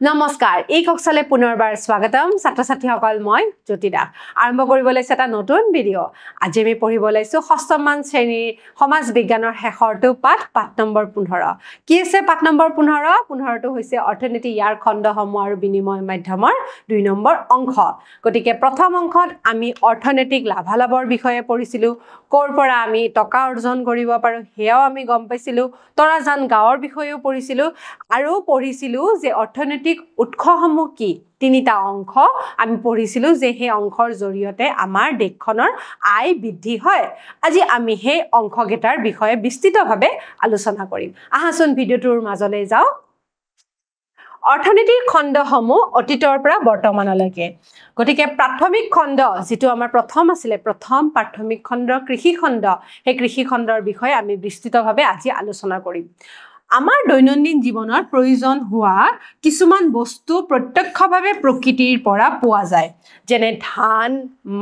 নমস্কাৰ এই কক্সলে পুনৰবাৰ স্বাগতম ছাত্ৰ ছাত্ৰীসকল মই জ্যোতিদা আৰম্ভ কৰিব লৈছে এটা নতুন ভিডিঅ' আজি আমি পঢ়িব লৈছো ষষ্ঠ মান শ্ৰেণীৰ সমাজ বিজ্ঞানৰ শেষৰটো পাঠ নম্বৰ 15 কি আছে পাঠ নম্বৰ 15টো হৈছে অৰ্থনীতি ইয়াৰ খণ্ডসমূহ আৰু বিনিময় মাধ্যমৰ 2 নম্বৰ অংশ গতিকে প্ৰথম অংশত আমি অৰ্থনৈতিক লাভালাভৰ বিষয়ে পঢ়িছিলো কৰ পৰা আমি টকা অৰ্জন কৰিব পাৰো হেয়াও আমি গম পাইছিলো তৰাজান গাঁৱৰ বিষয়েও পঢ়িছিলো আৰু পঢ়িছিলো যে অৰ্থনৈতিক উৎসসমূহ কি তিনিটা অংশ আমি পঢ়িছিলো যে হে অংশৰ জৰিয়তে আমাৰ দেশখনৰ আয় বৃদ্ধি হয় আজি আমি হে অংশকেটাৰ বিষয়ে বিস্তৃতভাৱে আলোচনা কৰিম আহাচোন ভিডিঅ'টোৰ মাজলৈ যাও অৰ্থনীতিৰ খণ্ডসমূহ অতীতৰ পৰা বৰ্তমানলৈকে গতিকে প্ৰাথমিক খণ্ড যেটো আমাৰ প্ৰথম আছিল প্ৰথম প্ৰাথমিক খণ্ড কৃষি খণ্ড হে কৃষি খণ্ডৰ বিষয়ে আমি বিস্তৃতভাৱে আজি আলোচনা কৰিম আমাৰ দৈনন্দিন জীৱনত প্ৰয়োজন হোৱা কিছুমান বস্তু প্ৰত্যক্ষভাৱে প্ৰকৃতিৰ পৰা পোৱা যায় যেনে ধান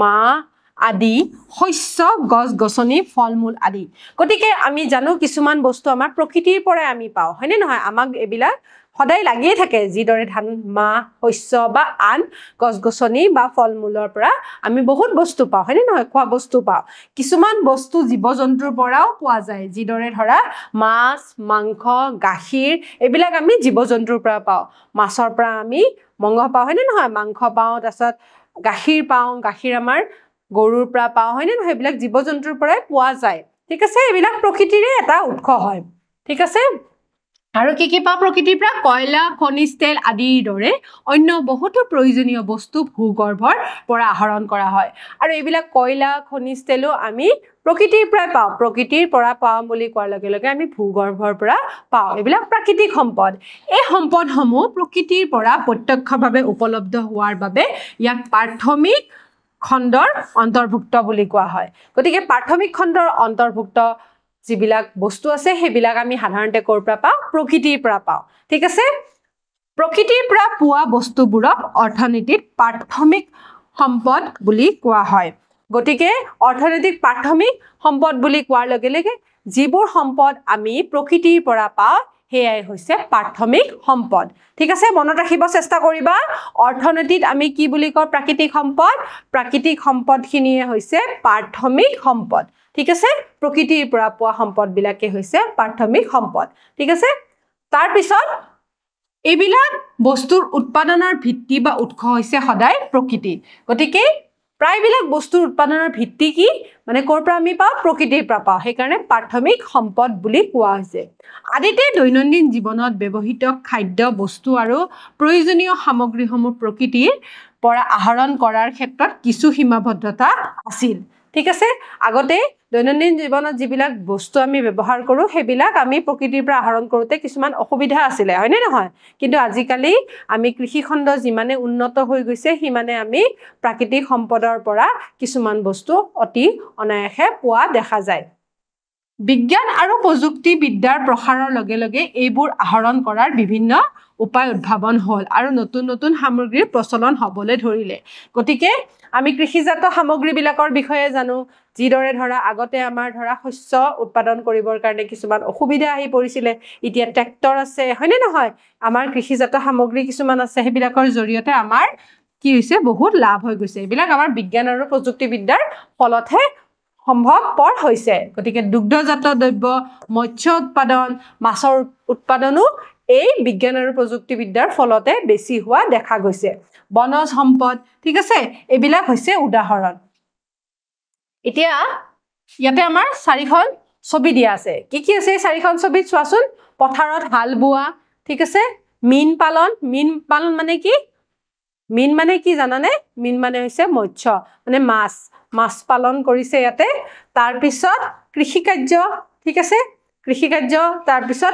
মাহ আদি শস্য গছ-গছনি ফল-মূল আদি গতিকে আমি জানো কিছুমান বস্তু আমাৰ প্ৰকৃতিৰ পৰা আমি পাও হয়নে নহয় আমাক এবিলা সদায় লাগিয়ে থাকে যিদৰে ধান মাহ শস্য বা আন গছ-গছনি বা ফল-মূলৰ পৰা আমি বহুত বস্তু পাও হয়নে নহয় খোৱা বস্তু পাও কিছুমান বস্তু জীৱ-জন্তুৰ পৰাও পোৱা যায় যিদৰে ধৰা মাছ মাংস গাখীৰ এবিলাক আমি জীৱ-জন্তুৰ পৰা পাও মাছৰ পৰা আমি মংস পাও হয়নে নহয় মাংস পাও তাৰছত গাখীৰ আমাৰ গৰুৰ পৰা পাও হয়নে নহয় এবিলাক জীৱ-জন্তুৰ পৰাই পোৱা যায় ঠিক আছে এবিলাক প্ৰকৃতিৰে এটা উৎস হয় ঠিক আছে আৰু কি পাও প্ৰকৃতিৰ পৰা কয়লা খনিজ তেল আদিৰ দৰে অন্য বহুতো প্ৰয়োজনীয় বস্তু ভূগৰ্ভৰ পৰা আহৰণ কৰা হয় আৰু এইবিলাক কয়লা খনিজ তেলো আমি প্ৰকৃতিৰ পৰা পাও বুলি কোৱাৰ লগে লগে আমি ভূগৰ্ভৰ পৰা পাও এইবিলাক প্ৰাকৃতিক সম্পদ এই সম্পদসমূহ প্ৰকৃতিৰ পৰা প্ৰত্যক্ষভাৱে উপলব্ধ হোৱাৰ বাবে ইয়াক প্ৰাথমিক খণ্ডৰ অন্তৰ্ভুক্ত বুলি কোৱা হয় গতিকে প্ৰাথমিক খণ্ডৰ অন্তৰ্ভুক্ত যিবিলাক বস্তু আছে হেবিলাক আমি সাধাৰণতে কৰ পৰা পাও প্ৰকৃতিৰ পৰা পাও ঠিক আছে প্ৰকৃতিৰ পৰা পোৱা বস্তুবোৰক অৰ্থনৈতিক প্ৰাথমিক সম্পদ বুলি কোৱা হয় গতিকে অৰ্থনৈতিক প্ৰাথমিক সম্পদ বুলি কোৱাৰ লগে লগে যিবোৰ সম্পদ আমি প্ৰকৃতিৰ পৰা পাও হেয়াই হৈছে প্ৰাথমিক সম্পদ ঠিক আছে মনত ৰাখিব চেষ্টা কৰিবা অৰ্থনীতিত আমি কি বুলি কওঁ প্ৰাকৃতিক সম্পদখিনিয়ে হৈছে প্ৰাথমিক সম্পদ ঠিক আছে প্ৰকৃতিৰ পৰা পোৱা সম্পদ বিলাকে হৈছে প্ৰাথমিক সম্পদ ঠিক আছে তাৰ পিছত এইবিলাক বস্তুৰ উৎপাদনৰ ভিত্তি বা উৎস হৈছে সদায় প্ৰকৃতি গতিকে প্ৰায়বিলাক বস্তুৰ উৎপাদনৰ ভিত্তি কি মানে কৰ পৰা আমি পাও প্ৰকৃতিৰ পৰা পাও হেকাৰণে প্ৰাথমিক সম্পদ বুলি কোৱা হৈছে আদিতে দৈনন্দিন জীৱনত ব্যৱহৃত খাদ্য বস্তু আৰু প্ৰয়োজনীয় সামগ্ৰীসমূহ প্ৰকৃতিৰ পৰা আহৰণ কৰাৰ ক্ষেত্ৰত কিছু সীমাবদ্ধতা আছিল ঠিক আছে আগতে দৈনন্দিন জীৱনত যিবিলাক বস্তু আমি ব্যৱহাৰ কৰো হেবিলাক আমি প্ৰকৃতিৰ পৰা আহৰণ কৰোতে কিছুমান অসুবিধা আছিল হয়নে নহয় কিন্তু আজিকালি আমি কৃষি খণ্ড যিমানে উন্নত হৈ গৈছে হিমানে আমি প্ৰাকৃতিক সম্পদৰ পৰা কিছুমান বস্তু অতি অনায়াসে পোৱা দেখা যায় বিজ্ঞান আৰু প্ৰযুক্তি বিদ্যাৰ প্ৰসাৰৰ লগে লগে এইবোৰ আহৰণ কৰাৰ বিভিন্ন উপায় উদ্ভাৱন হল আৰু নতুন নতুন সামগ্ৰীৰ প্ৰচলন হ'বলৈ ধৰিলে গতিকে আমি কৃষিজাত সামগ্ৰীবিলাকৰ বিষয়ে জানো যিদৰে ধৰা আগতে আমাৰ ধৰা শস্য উৎপাদন কৰিবৰ কাৰণে কিছুমান অসুবিধা আহি পৰিছিল এতিয়া ট্ৰেক্টৰ আছে হয়নে নহয় আমাৰ কৃষিজাত সামগ্ৰী কিছুমান আছে হেবিলাকৰ জৰিয়তে আমাৰ কি হৈছে বহুত লাভ হৈ গৈছে এইবিলাক আমাৰ বিজ্ঞান আৰু প্ৰযুক্তিবিদ্যাৰ ফলতহে সম্ভৱপৰ হৈছে গতিকে দুগ্ধজাত দ্ৰব্য মৎস্য উৎপাদন মাছৰ উৎপাদনো এই বিজ্ঞান আৰু প্ৰযুক্তিবিদ্যাৰ ফলতে বেছি হোৱা দেখা গৈছে বনজ সম্পদ ঠিক আছে এইবিলাক হৈছে উদাহৰণ এতিয়া ইয়াতে আমাৰ চাৰিখন ছবি দিয়া আছে কি আছে চাৰিখন ছবিত চোৱাচোন পথাৰত হাল বোৱা ঠিক আছে মীন পালন মানে কি জানানে মীন মানে হৈছে মৎস্য মানে মাছ পালন কৰিছে ইয়াতে তাৰ পিছত কৃষি কাৰ্য ঠিক আছে কৃষি কাৰ্য তাৰ পিছত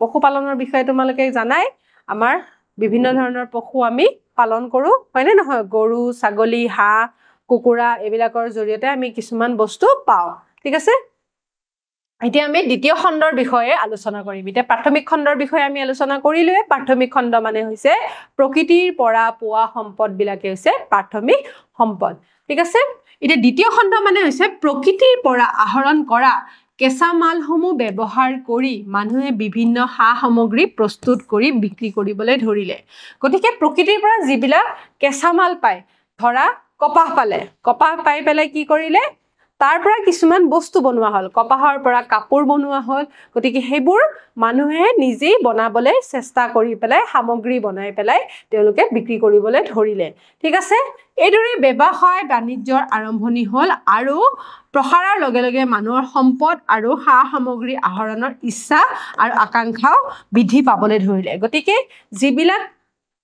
পশুপালনৰ বিষয়ে তোমালোকে জানাই আমাৰ বিভিন্ন ধৰণৰ পশু আমি পালন কৰো হয়নে নহয় গৰু ছাগলী হাঁহ কুকুৰা এবিলাকৰ জৰিয়তে আমি কিছুমান বস্তু পাও ঠিক আছে এতিয়া আমি দ্বিতীয় খণ্ডৰ বিষয়ে আলোচনা কৰিম এতিয়া প্ৰাথমিক খণ্ডৰ বিষয়ে আমি আলোচনা কৰিলোৱে প্ৰাথমিক খণ্ড মানে হৈছে প্ৰকৃতিৰ পৰা পোৱা সম্পদ বিলাকে হৈছে প্ৰাথমিক সম্পদ ঠিক আছে এতিয়া দ্বিতীয় খণ্ড মানে হৈছে প্ৰকৃতিৰ পৰা আহৰণ কৰা কেঁচা মালসমূহ ব্যৱহাৰ কৰি মানুহে বিভিন্ন সা-সামগ্ৰী প্ৰস্তুত কৰি বিক্ৰী কৰিবলৈ ধৰিলে গতিকে প্ৰকৃতিৰ পৰা যিবিলাক কেঁচা মাল পায় ধৰা কপাহ পালে কপাহ পাই পেলাই কি কৰিলে তাৰ পৰা কিছুমান বস্তু বনোৱা হল কপাহৰ পৰা কাপোৰ বনোৱা হল গতিকে হেবোৰ মানুহে নিজেই বনাবলৈ চেষ্টা কৰি পেলাই সামগ্ৰী বনাই পেলাই তেওঁলোকে বিক্ৰী কৰিবলৈ ধৰিলে ঠিক আছে এইদৰে ব্যৱসায় বাণিজ্যৰ আৰম্ভণি হল আৰু প্ৰসাৰৰ লগে লগে মানুহৰ সম্পদ আৰু সা-সামগ্ৰী আহৰণৰ ইচ্ছা আৰু আকাংক্ষাও বৃদ্ধি পাবলৈ ধৰিলে গতিকে যিবিলাক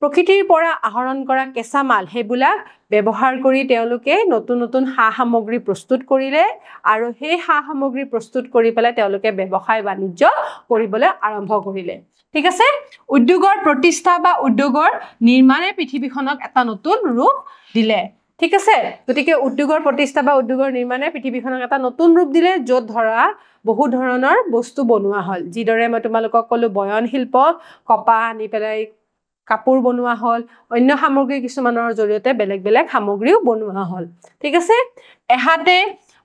প্ৰকৃতিৰ পৰা আহৰণ কৰা কেঁচা মাল হেবিলাক ব্যৱহাৰ কৰি তেওঁলোকে নতুন নতুন সা-সামগ্ৰী প্ৰস্তুত কৰিলে আৰু সেই সা-সামগ্ৰী প্ৰস্তুত কৰি পেলাই তেওঁলোকে ব্যৱসায় বাণিজ্য কৰিবলৈ আৰম্ভ কৰিলে ঠিক আছে উদ্যোগৰ প্ৰতিষ্ঠা বা উদ্যোগৰ নিৰ্মাণে পৃথিৱীখনক এটা নতুন ৰূপ দিলে ঠিক আছে গতিকে উদ্যোগৰ প্ৰতিষ্ঠা বা উদ্যোগৰ নিৰ্মাণে পৃথিৱীখনক এটা নতুন ৰূপ দিলে য'ত ধৰা বহু ধৰণৰ বস্তু বনোৱা হল যিদৰে মই তোমালোকক ক'লো বয়ন শিল্প কপাহ আনি পেলাই কাপোৰ বনোৱা হল অন্য সামগ্ৰী কিছুমানৰ জৰিয়তে বেলেগ বেলেগ সামগ্ৰীও বনোৱা হল ঠিক আছে এহাতে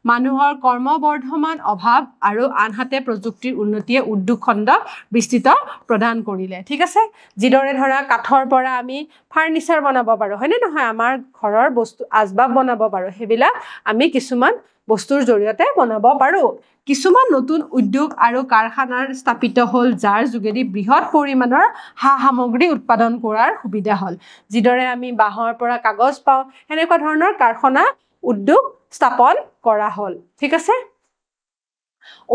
মানুহৰ কৰ্মবৰ্ধমান অভাৱ আৰু আনহাতে প্ৰযুক্তিৰ উন্নতিয়ে উদ্যোগ খণ্ডক বিস্তৃত প্ৰদান কৰিলে ঠিক আছে যিদৰে ধৰা কাঠৰ পৰা আমি ফাৰ্নিচাৰ বনাব পাৰো হয়নে নহয় আমাৰ ঘৰৰ বস্তু আজবাব বনাব পাৰো হেবিলাক আমি কিছুমান বস্তুৰ জৰিয়তে বনাব পাৰো কিছুমান নতুন উদ্যোগ আৰু কাৰখানাৰ স্থাপিত হল যাৰ যোগেদি বৃহৎ পৰিমাণৰ সা-সামগ্ৰী উৎপাদন কৰাৰ সুবিধা হল যিদৰে আমি বাঁহৰ পৰা কাগজ পাওঁ এনেকুৱা ধৰণৰ কাৰখানা উদ্যোগ স্থাপন কৰা হল ঠিক আছে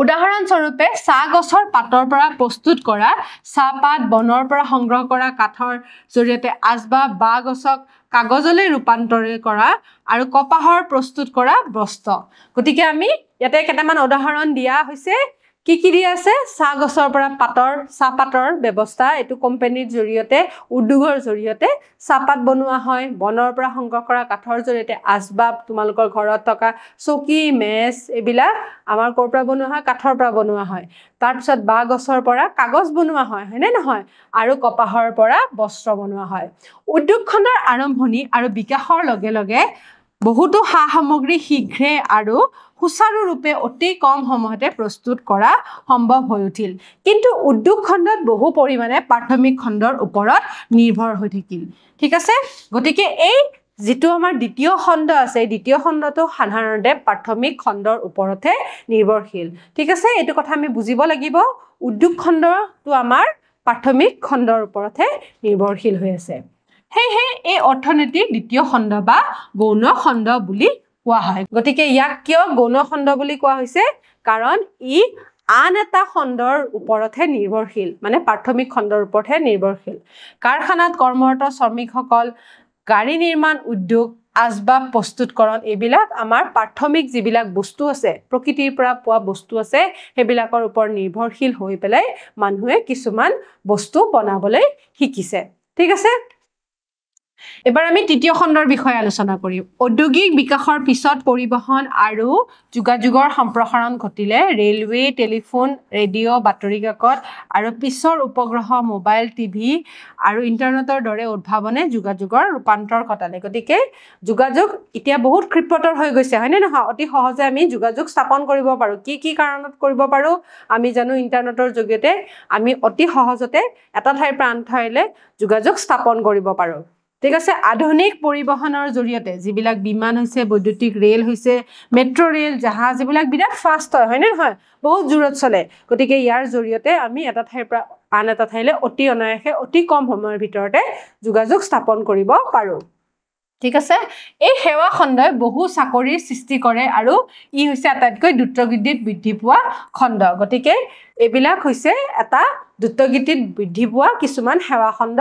উদাহৰণ স্বৰূপে চাহ গছৰ পাতৰ পৰা প্ৰস্তুত কৰা চাহপাত বনৰ পৰা সংগ্ৰহ কৰা কাঠৰ জৰিয়তে আজবাব বাঁহ গছক কাগজলৈ ৰূপান্তৰ কৰা আৰু কপাহৰ প্ৰস্তুত কৰা বস্ত্ৰ গতিকে আমি ইয়াতে কেইটামান উদাহৰণ দিয়া হৈছে কি দিয়া আছে চাহ গছৰ পৰা চাহপাতৰ ব্যৱস্থা এটো কোম্পানীৰ জৰিয়তে উদ্যোগৰ জৰিয়তে চাহপাত বনোৱা হয় বনৰ পৰা সংগ্ৰহ কৰা কাঠৰ জৰিয়তে আজবাব তোমালোকৰ ঘৰত থকা চকী মেজ এবিলাক আমাৰ কৰ পৰা বনোৱা হয় কাঠৰ পৰা বনোৱা হয় তাৰ পিছত বাঁহ গছৰ পৰা কাগজ বনোৱা হয় হয়নে নহয় আৰু কপাহৰ পৰা বস্ত্ৰ বনোৱা হয় উদ্যোগ খণ্ডৰ আৰম্ভণি আৰু বিকাশৰ লগে লগে বহুতো সা-সামগ্ৰী শীঘ্ৰে আৰু সুচাৰুৰূপে অতি কম সময়তে প্ৰস্তুত কৰা সম্ভৱ হৈ উঠিল কিন্তু উদ্যোগ খণ্ডত বহু পৰিমাণে প্ৰাথমিক খণ্ডৰ ওপৰত নিৰ্ভৰ হৈ থাকিল ঠিক আছে গতিকে এই যেটো আমাৰ দ্বিতীয় খণ্ড আছে দ্বিতীয় খণ্ডটো সাধাৰণতে প্ৰাথমিক খণ্ডৰ ওপৰতে নিৰ্ভৰশীল ঠিক আছে এইটো কথা আমি বুজিব লাগিব উদ্যোগ খণ্ডটো আমাৰ প্ৰাথমিক খণ্ডৰ ওপৰতে নিৰ্ভৰশীল হৈ আছে হেই এই অৰ্থনীতিৰ দ্বিতীয় খণ্ড বা গৌণ খণ্ড বুলি কোৱা হয় গতিকে ইয়াক কিয় গৌণ খণ্ড বুলি কোৱা হৈছে কাৰণ ই আন এটা খণ্ডৰ ওপৰতে নিৰ্ভৰশীল মানে প্ৰাথমিক খণ্ডৰ ওপৰতে নিৰ্ভৰশীল কাৰখানাত কৰ্মৰত শ্ৰমিকসকল গাড়ী নিৰ্মাণ উদ্যোগ আজবাব প্ৰস্তুতকৰণ এইবিলাক আমাৰ প্ৰাথমিক যিবিলাক বস্তু আছে প্ৰকৃতিৰ পৰা পোৱা বস্তু আছে হেবিলাকৰ ওপৰত নিৰ্ভৰশীল হৈ পেলাই মানুহে কিছুমান বস্তু বনাবলৈ শিকিছে ঠিক আছে এবাৰ আমি তৃতীয় খণ্ডৰ বিষয়ে আলোচনা কৰিম ঔদ্যোগিক বিকাশৰ পিছত পৰিবহন আৰু যোগাযোগৰ সম্প্ৰসাৰণ ঘটিলে ৰেলৱে টেলিফোন ৰেডিঅ' বাতৰি কাকত আৰু পিছৰ উপগ্ৰহ মোবাইল টিভি আৰু ইন্টাৰনেটৰ দৰে উদ্ভাৱনে যোগাযোগৰ ৰূপান্তৰ ঘটালে গতিকে যোগাযোগ এতিয়া বহুত ক্ষিপ্ৰতৰ হৈ গৈছে হয়নে নহয় অতি সহজে আমি যোগাযোগ স্থাপন কৰিব পাৰো কি কাৰণত কৰিব পাৰো আমি জানো ইন্টাৰনেটৰ জৰিয়তে আমি অতি সহজতে এটা ঠাইৰ পৰা আন ঠাইলৈ যোগাযোগ স্থাপন কৰিব পাৰো ঠিক আছে আধুনিক পৰিবহনৰ জৰিয়তে যিবিলাক বিমান হৈছে বৈদ্যুতিক ৰেল হৈছে মেট্ৰো ৰেল জাহাজ এইবিলাক বিৰাট ফাষ্ট হয় নে নহয় বহুত জোৰত চলে গতিকে ইয়াৰ জৰিয়তে আমি এটা ঠাইৰ পৰা আন এটা ঠাইলৈ অতি অনায়াসে অতি কম সময়ৰ ভিতৰতে যোগাযোগ স্থাপন কৰিব পাৰো ঠিক আছে এই সেৱা খণ্ডই বহু চাকৰিৰ সৃষ্টি কৰে আৰু ই হৈছে আটাইতকৈ দ্ৰুতগতিত বৃদ্ধি পোৱা খণ্ড গতিকে এবিলাক হৈছে এটা দ্ৰুতগতিত বৃদ্ধি পোৱা কিছুমান সেৱা খণ্ড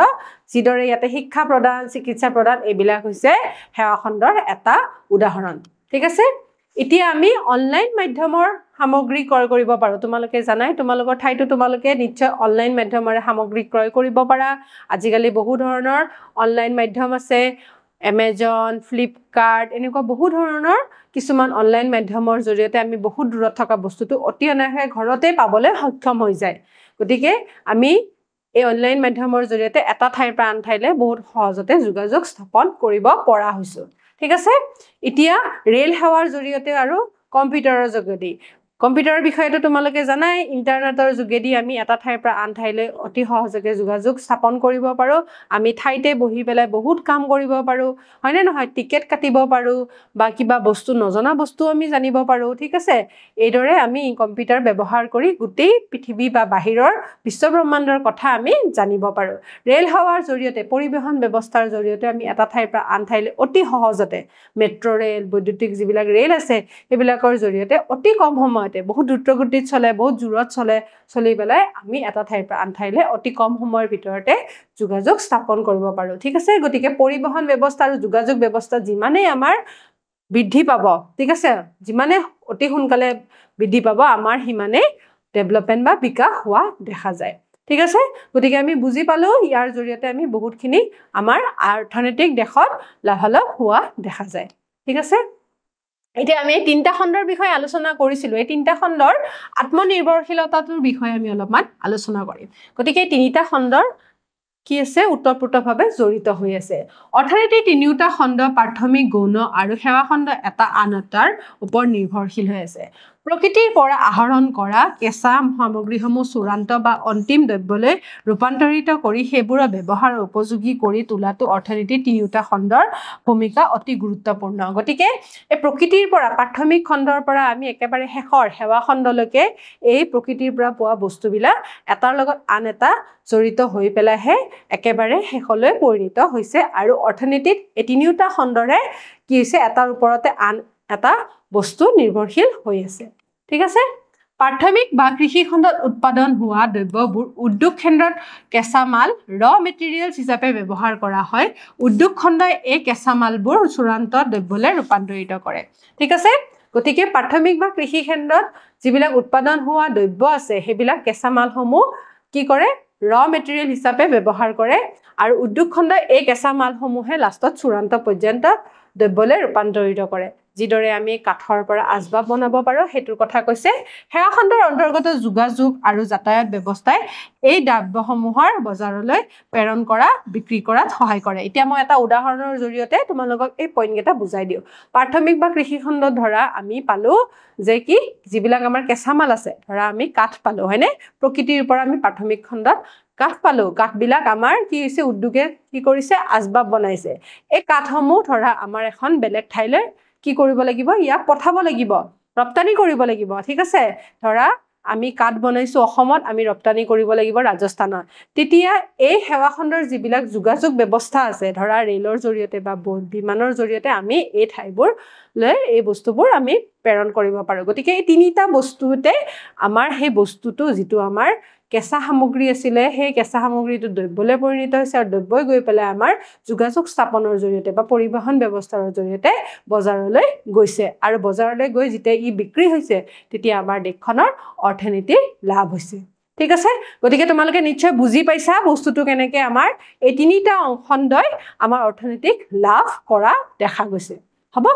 যিদৰে ইয়াতে শিক্ষা প্ৰদান চিকিৎসা প্ৰদান এবিলাক হৈছে সেৱা খণ্ডৰ এটা উদাহৰণ ঠিক আছে এতিয়া আমি অনলাইন মাধ্যমৰ সামগ্ৰী ক্ৰয় কৰিব পাৰো তোমালোকে জানাই তোমালোকৰ ঠাইটো তোমালোকে নিশ্চয় অনলাইন মাধ্যমৰে সামগ্ৰী ক্ৰয় কৰিব পাৰা আজিকালি বহু ধৰণৰ অনলাইন মাধ্যম আছে Amazon, Flipkart এনেকুৱা বহু ধৰণৰ কিছুমান অনলাইন মাধ্যমৰ জৰিয়তে আমি বহুত দূৰত থকা বস্তুটো অতি অনায়াসে ঘৰতে পাবলৈ সক্ষম হৈ যায় গতিকে আমি এই অনলাইন মাধ্যমৰ জৰিয়তে এটা ঠাইৰ পৰা আন ঠাইলৈ বহুত সহজতে যোগাযোগ স্থাপন কৰিব পৰা হৈছো ঠিক আছে এতিয়া ৰেল সেৱাৰ জৰিয়তে আৰু কম্পিউটাৰৰ যোগেদি কম্পিউটাৰৰ বিষয়েটো তোমালোকে জানাই ইন্টাৰনেটৰ যোগেদি আমি এটা ঠাইৰ পৰা আন ঠাইলৈ অতি সহজে যোগাযোগ স্থাপন কৰিব পাৰো আমি ঠাইতে বহি পেলাই বহুত কাম কৰিব পাৰো হয়নে নহয় টিকেট কাটিব পাৰো বা কিবা বস্তু নজনা বস্তু আমি জানিব পাৰো ঠিক আছে এইদৰে আমি কম্পিউটাৰ ব্যৱহাৰ কৰি গোটেই পৃথিৱী বা বাহিৰৰ বিশ্বব্ৰহ্মাণ্ডৰ কথা আমি জানিব পাৰো ৰেল হাৱাৰ জৰিয়তে পৰিবহন ব্যৱস্থাৰ জৰিয়তে আমি এটা ঠাইৰ পৰা আন ঠাইলৈ অতি সহজতে মেট্ৰ' ৰেল বৈদ্যুতিক যিবিলাক ৰেল আছে এইবিলাকৰ জৰিয়তে অতি কম সময়তে বহুত দ্ৰুতগতিত চলে বহুত জোৰত চলি পেলাই আমি এটা ঠাইৰ পৰা আন ঠাইলৈ অতি কম সময়ৰ ভিতৰতে যোগাযোগ স্থাপন কৰিব পাৰো ঠিক আছে গতিকে পৰিবহন ব্যৱস্থা আৰু যোগাযোগ ব্যৱস্থা যিমানেই আমাৰ বৃদ্ধি পাব ঠিক আছে যিমানে অতি সোনকালে বৃদ্ধি পাব আমাৰ হিমানে ডেভেলপমেন্ট বা বিকাশ হোৱা দেখা যায় ঠিক আছে গতিকে আমি বুজি পালো ইয়াৰ জৰিয়তে আমি বহুতখিনি আমাৰ অৰ্থনৈতিক দেশত লাভালাভ হোৱা দেখা যায় ঠিক আছে এতিয়া আমি তিনটা খণ্ডৰ বিষয়ে আলোচনা কৰিছিলো এই তিনটা খণ্ডৰ আত্মনিৰ্ভৰশীলতাৰ বিষয়ে আমি অলপমান আলোচনা কৰিম গতিকে তিনিটা খণ্ডৰ কি আছে উত্তৰপূৰ্তভাৱে জড়িত হৈ আছে অৰ্থনীতি তিনিটা খণ্ড প্ৰাথমিক গৌণ আৰু সেৱা খণ্ড এটা আনটাৰ ওপৰত নিৰ্ভৰশীল হৈ আছে প্ৰকৃতিৰ পৰা আহৰণ কৰা কেঁচা সামগ্ৰীসমূহ চূড়ান্ত বা অন্তিম দ্ৰব্যলৈ ৰূপান্তৰিত কৰি সেইবোৰৰ ব্যৱহাৰ উপযোগী কৰি তোলাটো অৰ্থনীতিৰ তিনিটা খণ্ডৰ ভূমিকা অতি গুৰুত্বপূৰ্ণ গতিকে এই প্ৰকৃতিৰ পৰা প্ৰাথমিক খণ্ডৰ পৰা আমি একেবাৰে শেষৰ সেৱা খণ্ডলৈকে এই প্ৰকৃতিৰ পৰা পোৱা বস্তুবিলাক এটাৰ লগত আন এটা জড়িত হৈ পেলাইহে একেবাৰে শেষলৈ পৰিণত হৈছে আৰু অৰ্থনীতিত এই তিনিটা খণ্ডৰে কি হৈছে এটাৰ ওপৰতে আন এটা বস্তু নিৰ্ভৰশীল হৈ আছে ঠিক আছে প্ৰাথমিক বা কৃষি খণ্ডত উৎপাদন হোৱা দ্ৰব্যবোৰ উদ্যোগ খণ্ডত কেঁচা মাল ৰ মেটেৰিয়েলছ হিচাপে ব্যৱহাৰ কৰা হয় উদ্যোগ খণ্ডই এই কেঁচা মালবোৰ চূড়ান্ত দ্ৰব্যলৈ ৰূপান্তৰিত কৰে ঠিক আছে গতিকে প্ৰাথমিক বা কৃষি খণ্ডত যিবিলাক উৎপাদন হোৱা দ্ৰব্য আছে সেইবিলাক কেঁচা মালসমূহ কি কৰে ৰ মেটেৰিয়েল হিচাপে ব্যৱহাৰ কৰে আৰু উদ্যোগ খণ্ডই এই কেঁচা মালসমূহে লাষ্টত চূড়ান্ত পৰ্যন্ত দ্ৰব্যলৈ ৰূপান্তৰিত কৰে যিদৰে আমি কাঠৰ পৰা আচবাব বনাব পাৰো হেতুৰ কথা কৈছে সেৱা খণ্ডৰ অন্তৰ্গত যোগাযোগ আৰু যাতায়াত ব্যৱস্থাই এই দ্ৰব্যসমূহৰ বজাৰলৈ প্ৰেৰণ কৰা বিক্ৰী কৰাত সহায় কৰে এতিয়া মই এটা উদাহৰণৰ জৰিয়তে তোমালোকক এই পইণ্ট কেইটা বুজাই দিওঁ প্ৰাথমিক বা কৃষি খণ্ডত ধৰা আমি পালো যে কি যিবিলাক আমাৰ কেঁচা মাল আছে ধৰা আমি কাঠ পালো হয়নে প্ৰকৃতিৰ পৰা আমি প্ৰাথমিক খণ্ডত কাঠ পালো কাঠবিলাক আমাৰ কি হৈছে উদ্যোগে কি কৰিছে আচবাব বনাইছে এই কাঠসমূহ ধৰা আমাৰ এখন বেলেগ ঠাইলৈ কি কৰিব লাগিব ইয়াক পঠাব লাগিব ৰপ্তানি কৰিব লাগিব ঠিক আছে ধৰা আমি কাঠ বনাইছো অসমত আমি ৰপ্তানি কৰিব লাগিব ৰাজস্থানত তেতিয়া এই সেৱা খণ্ডৰ যিবিলাক যোগাযোগ ব্যৱস্থা আছে ধৰা ৰেলৰ জৰিয়তে বা বিমানৰ জৰিয়তে আমি এই ঠাইবোৰলৈ এই বস্তুবোৰ আমি প্ৰেৰণ কৰিব পাৰো গতিকে এই তিনিটা বস্তুতে আমাৰ সেই বস্তুটো যিটো আমাৰ কেঁচা সামগ্ৰী আছিলে সেই কেঁচা সামগ্ৰীটো দ্ৰব্যলৈ পৰিণত হৈছে আৰু দ্ৰব্যই গৈ পেলাই আমাৰ যোগাযোগ স্থাপনৰ জৰিয়তে বা পৰিবহন ব্যৱস্থাৰ জৰিয়তে বজাৰলৈ গৈছে আৰু বজাৰলৈ গৈ যেতিয়া ই বিক্ৰী হৈছে তেতিয়া আমাৰ দেশখনৰ অৰ্থনীতিৰ লাভ হৈছে ঠিক আছে গতিকে তোমালোকে নিশ্চয় বুজি পাইছা বস্তুটো কেনেকৈ আমাৰ এই তিনিটা খণ্ডই আমাৰ অৰ্থনীতিক লাভ কৰা দেখা গৈছে হ'ব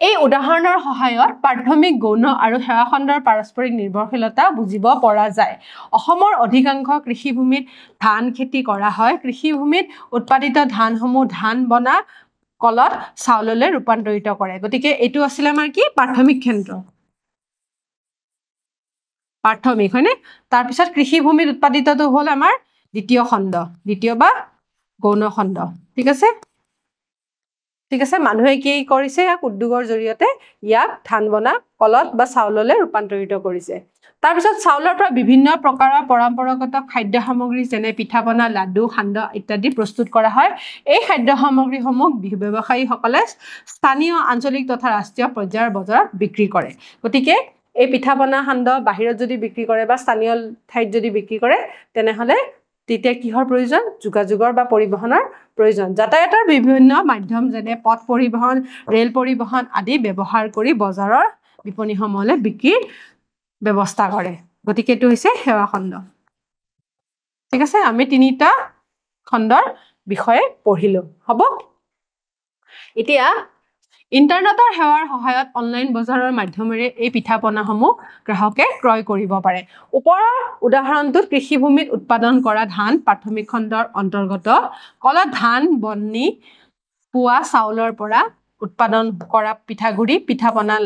এই উদাহৰণৰ সহায়ত প্ৰাথমিক গৌণ আৰু সেৱা খণ্ডৰ পাৰস্পৰিক নিৰ্ভৰশীলতা বুজিব পৰা যায় অসমৰ অধিকাংশ কৃষিভূমিত ধান খেতি কৰা হয় কৃষিভূমিত উৎপাদিত ধানসমূহ ধান বনা কলত চাউললৈ ৰূপান্তৰিত কৰে গতিকে এইটো আছিল আমাৰ কি প্ৰাথমিক খণ্ড প্ৰাথমিক হয়নে তাৰপিছত কৃষিভূমিত উৎপাদিতটো হ'ল আমাৰ দ্বিতীয় খণ্ড দ্বিতীয় বা গৌণ খণ্ড ঠিক আছে মানুহে কি কৰিছে ইয়াক উদ্যোগৰ জৰিয়তে ইয়াক ধান বনা কলত বা চাউললৈ ৰূপান্তৰিত কৰিছে তাৰপিছত চাউলৰ পৰা বিভিন্ন প্ৰকাৰৰ পৰম্পৰাগত খাদ্য সামগ্ৰী যেনে পিঠা পনা লাডু সান্দহ ইত্যাদি প্ৰস্তুত কৰা হয় এই খাদ্য সামগ্ৰীসমূহ ব্যৱসায়ীসকলে স্থানীয় আঞ্চলিক তথা ৰাষ্ট্ৰীয় পৰ্যায়ৰ বজাৰত বিক্ৰী কৰে গতিকে এই পিঠা পনা সান্দহ বাহিৰত যদি বিক্ৰী কৰে বা স্থানীয় ঠাইত যদি বিক্ৰী কৰে তেনেহলে তেতিয়া কিহৰ প্ৰয়োজন যোগাযোগৰ বা পৰিবহনৰ প্ৰয়োজন যাতায়াতৰ বিভিন্ন মাধ্যম যেনে পথ পৰিবহন ৰেল পৰিবহন আদি ব্যৱহাৰ কৰি বজাৰৰ বিপণীসমূহলৈ বিক্ৰীৰ ব্যৱস্থা কৰে গতিকে এইটো হৈছে সেৱা খণ্ড ঠিক আছে আমি তিনিটা খণ্ডৰ বিষয়ে পঢ়িলো হ'ব এতিয়া ইন্টাৰনেটৰ সেৱাৰ সহায়ত অনলাইন বজাৰৰ মাধ্যমেৰে এই পিঠা পনাসমূহ গ্ৰাহকে ক্ৰয় কৰিব পাৰে ওপৰৰ উদাহৰণটোত কৃষিভূমিত উৎপাদন কৰা ধান প্ৰাথমিক খণ্ডৰ অন্তৰ্গত কলত ধান বনি পোৱা চাউলৰ পৰা উৎপাদন কৰা পিঠাগুৰি পিঠা পনা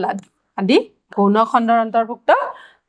আদি গৌণ খণ্ডৰ অন্তৰ্ভুক্ত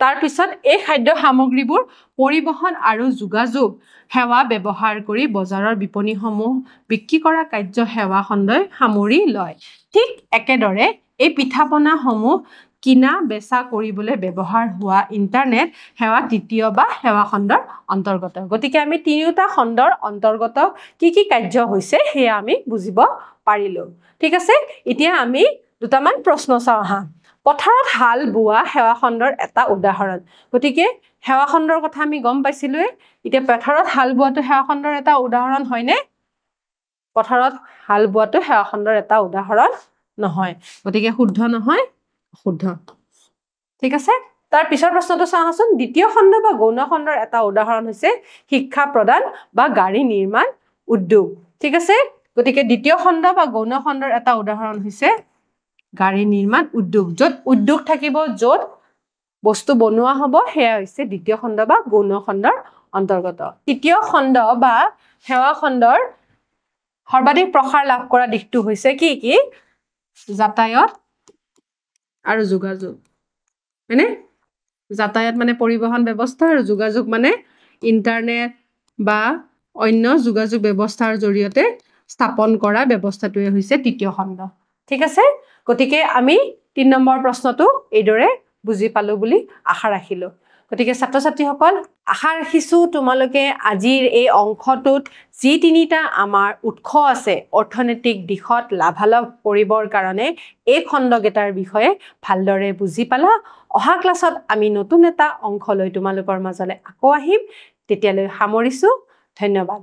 তাৰ পিছত এই খাদ্য সামগ্ৰীবোৰ পৰিবহণ আৰু যোগাযোগ সেৱা ব্যৱহাৰ কৰি বজাৰৰ বিপণীসমূহ বিক্ৰী কৰা কাৰ্য সেৱা খণ্ডই সামৰি লয় ঠিক একেদৰে এই পিঠাপনাসমূহ কিনা বেচা কৰিবলৈ ব্যৱহাৰ হোৱা ইন্টাৰনেট সেৱা তৃতীয় বা সেৱা খণ্ডৰ অন্তৰ্গত গতিকে আমি তিনিটা খণ্ডৰ অন্তৰ্গত কি কাৰ্য হৈছে সেয়া আমি বুজিব পাৰিলো ঠিক আছে এতিয়া আমি দুটামান প্ৰশ্ন চাওঁ আহা পথাৰত হাল বোৱা সেৱা খণ্ডৰ এটা উদাহৰণ গতিকে সেৱা খণ্ডৰ কথা আমি গম পাইছিলোৱে এতিয়া পথাৰত হাল বোৱাটো সেৱা খণ্ডৰ এটা উদাহৰণ হয়নে পথাৰত হাল বোৱাটো সেৱা খণ্ডৰ এটা উদাহৰণ নহয় গতিকে শুদ্ধ নহয় শুদ্ধ ঠিক আছে তাৰ পিছৰ প্ৰশ্নটো চাওঁচোন দ্বিতীয় খণ্ড বা গৌণ খণ্ডৰ এটা উদাহৰণ হৈছে শিক্ষা প্ৰদান বা গাড়ী নিৰ্মাণ উদ্যোগ ঠিক আছে গতিকে দ্বিতীয় খণ্ড বা গৌণ খণ্ডৰ এটা উদাহৰণ হৈছে গাড়ী নিৰ্মাণ উদ্যোগ য'ত উদ্যোগ থাকিব য'ত বস্তু বনোৱা হ'ব সেয়া হৈছে দ্বিতীয় খণ্ড বা গৌণ খণ্ডৰ অন্তৰ্গত তৃতীয় খণ্ড বা সেৱা খণ্ডৰ সৰ্বাধিক প্ৰসাৰ লাভ কৰা দিশটো হৈছে কি যাতায়াত আৰু যোগাযোগ হয়নে যাতায়াত মানে পৰিবহণ ব্যৱস্থা আৰু যোগাযোগ মানে ইন্টাৰনেট বা অন্য যোগাযোগ ব্যৱস্থাৰ জৰিয়তে স্থাপন কৰা ব্যৱস্থাটোৱে হৈছে তৃতীয় খণ্ড ঠিক আছে গতিকে আমি ৩ নম্বৰ প্ৰশ্নটো এইদৰে বুজি পালো বুলি আশা ৰাখিলো গতিকে ছাত্ৰ ছাত্ৰীসকল আশা ৰাখিছো তোমালোকে আজিৰ এই অংশটোত যি তিনিটা আমাৰ উৎস আছে অৰ্থনৈতিক দিশত লাভালাভ কৰিবৰ কাৰণে এই খণ্ডকেইটাৰ বিষয়ে ভালদৰে বুজি পালা অহা ক্লাছত আমি নতুন এটা অংশ লৈ তোমালোকৰ মাজলৈ আকৌ আহিম তেতিয়ালৈ সামৰিছো ধন্যবাদ